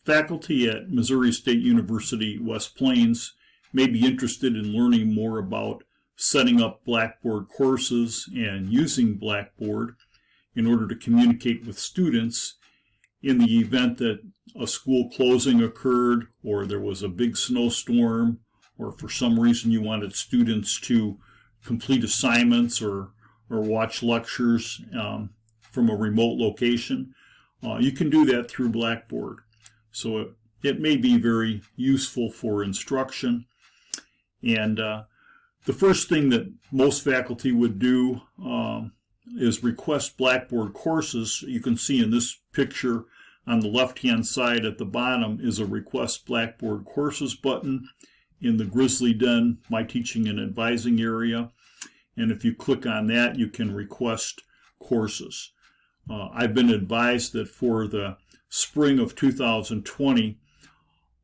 Faculty at Missouri State University, West Plains may be interested in learning more about setting up Blackboard courses and using Blackboard in order to communicate with students in the event that a school closing occurred, or there was a big snowstorm, or for some reason you wanted students to complete assignments or watch lectures from a remote location. You can do that through Blackboard. So it may be very useful for instruction. And the first thing that most faculty would do is request Blackboard courses. You can see in this picture on the left-hand side at the bottom is a Request Blackboard Courses button in the Grizzly Den, My Teaching and Advising area. And if you click on that, you can request courses. I've been advised that for the spring of 2020,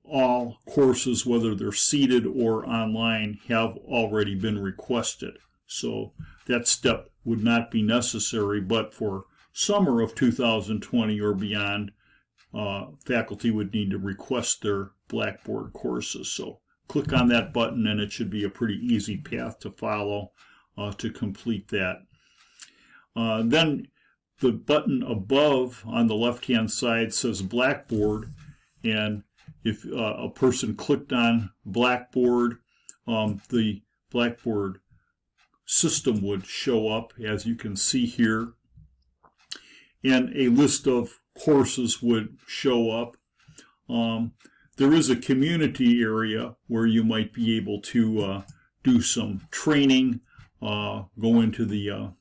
all courses, whether they're seated or online, have already been requested. So that step would not be necessary, but for summer of 2020 or beyond, faculty would need to request their Blackboard courses. So click on that button and it should be a pretty easy path to follow to complete that. Then the button above on the left-hand side says Blackboard, and if a person clicked on Blackboard, the Blackboard system would show up, as you can see here, and a list of courses would show up. There is a community area where you might be able to do some training, go into the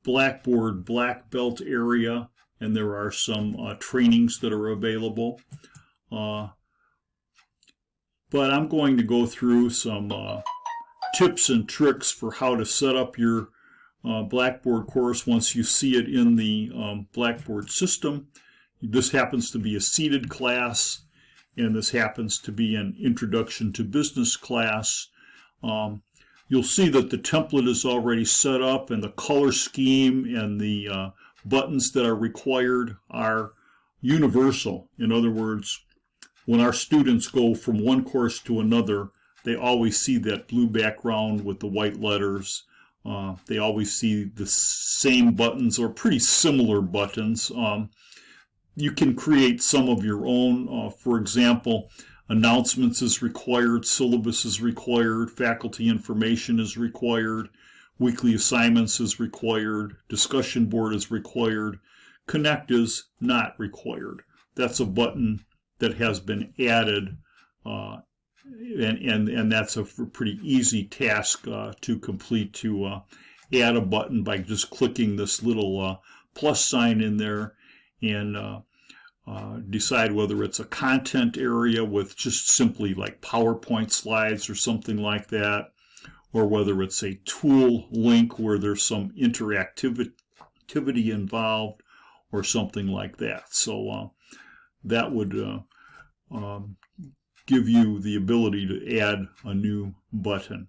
Blackboard Black Belt area, and there are some trainings that are available. But I'm going to go through some tips and tricks for how to set up your Blackboard course once you see it in the Blackboard system. This happens to be a seated class, and this happens to be an Introduction to Business class. You'll see that the template is already set up, and the color scheme and the buttons that are required are universal. In other words, when our students go from one course to another, they always see that blue background with the white letters. They always see the same buttons or pretty similar buttons. You can create some of your own. For example, announcements is required, syllabus is required, faculty information is required, weekly assignments is required, discussion board is required, connect is not required. That's a button that has been added, and that's a pretty easy task to complete, to add a button by just clicking this little plus sign in there and decide whether it's a content area with just simply like PowerPoint slides or something like that, or whether it's a tool link where there's some interactivity involved or something like that. So that would give you the ability to add a new button.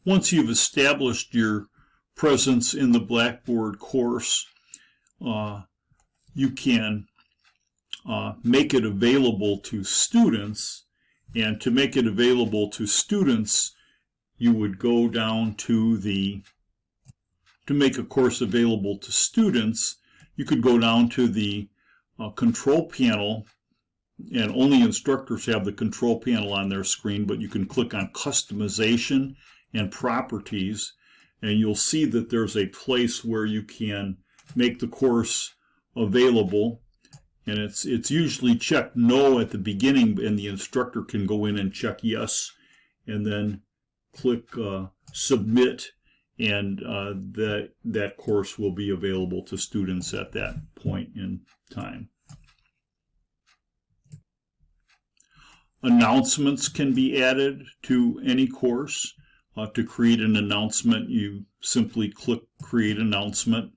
Once you've established your presence in the Blackboard course, you can make it available to students. And to make it available to students, you would go down to to make a course available to students, you could go down to the control panel, and only instructors have the control panel on their screen, but you can click on Customization and Properties, and you'll see that there's a place where you can make the course available, and it's usually checked no at the beginning, and the instructor can go in and check yes, and then click Submit, and that course will be available to students at that point in time. Announcements can be added to any course. To create an announcement, you simply click Create Announcement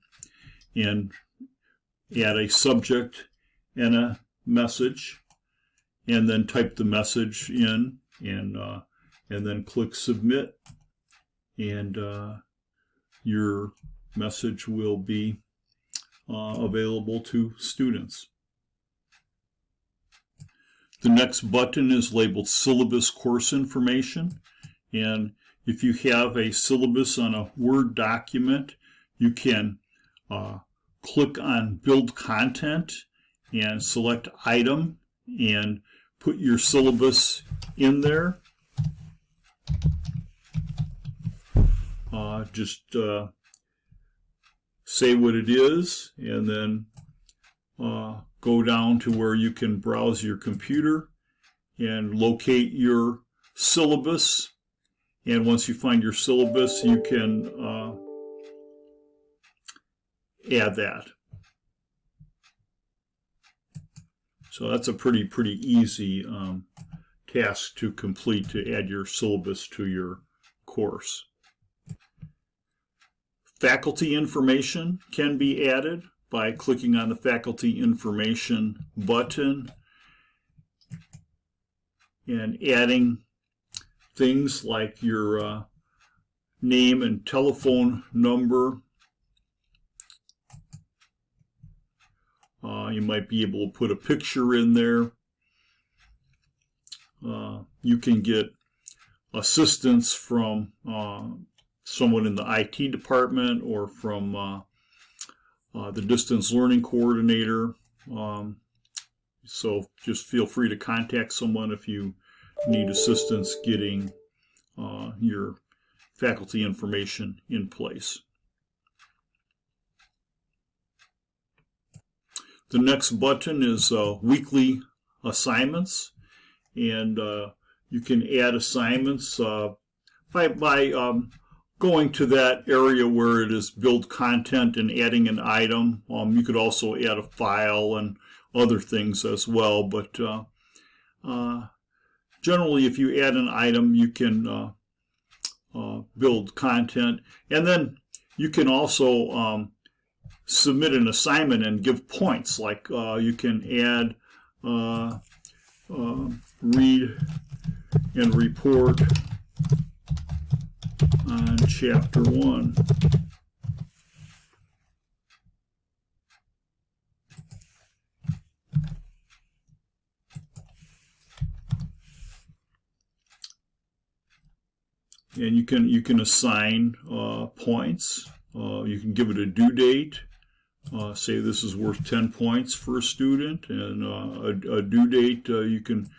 and add a subject and a message, and then type the message in, and then click Submit, and your message will be available to students. The next button is labeled Syllabus Course Information, and if you have a syllabus on a Word document, you can click on Build Content and select Item and put your syllabus in there. Just say what it is, and then go down to where you can browse your computer and locate your syllabus. And once you find your syllabus, you can add that. So that's a pretty easy task to complete, to add your syllabus to your course. Faculty information can be added by clicking on the Faculty Information button and adding things like your name and telephone number. You might be able to put a picture in there. You can get assistance from someone in the IT department or from the distance learning coordinator. So just feel free to contact someone if you need assistance getting your faculty information in place. The next button is weekly assignments, and you can add assignments by going to that area where it is build content and adding an item. You could also add a file and other things as well, but generally if you add an item, you can build content, and then you can also submit an assignment and give points. Like you can add read and report on chapter 1. And you can assign points. You can give it a due date. Say this is worth 10 points for a student, and a due date, you can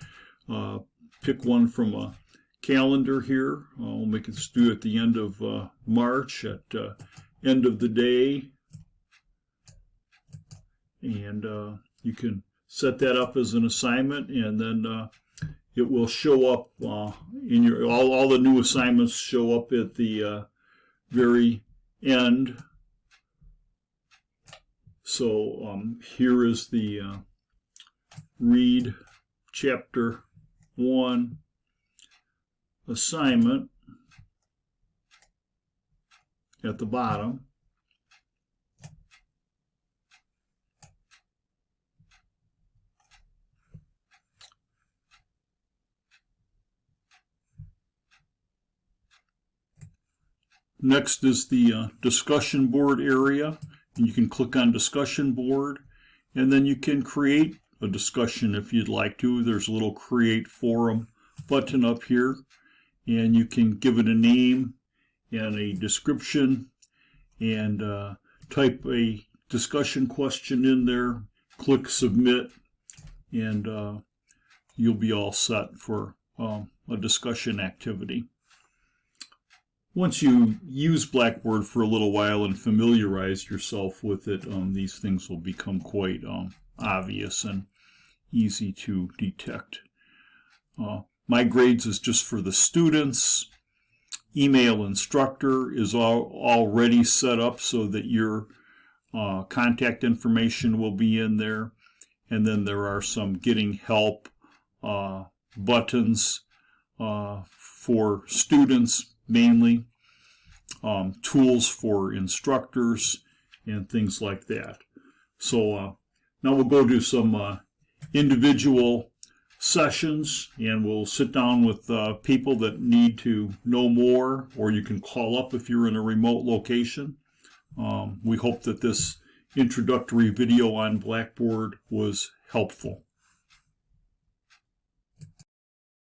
pick one from a calendar here. We'll make it due at the end of March, at end of the day, and you can set that up as an assignment, and then it will show up in your all the new assignments show up at the very end. So here is the read chapter 1 assignment at the bottom. Next is the discussion board area. And you can click on discussion board, and then you can create a discussion if you'd like to. There's a little create forum button up here, and you can give it a name and a description, and type a discussion question in there, click submit, and you'll be all set for a discussion activity. Once you use Blackboard for a little while and familiarize yourself with it, these things will become quite obvious and easy to detect. My grades is just for the students. Email instructor is already set up so that your contact information will be in there. And then there are some getting help buttons for students mainly, tools for instructors, and things like that. So now we'll go do some individual sessions, and we'll sit down with people that need to know more, or you can call up if you're in a remote location. We hope that this introductory video on Blackboard was helpful.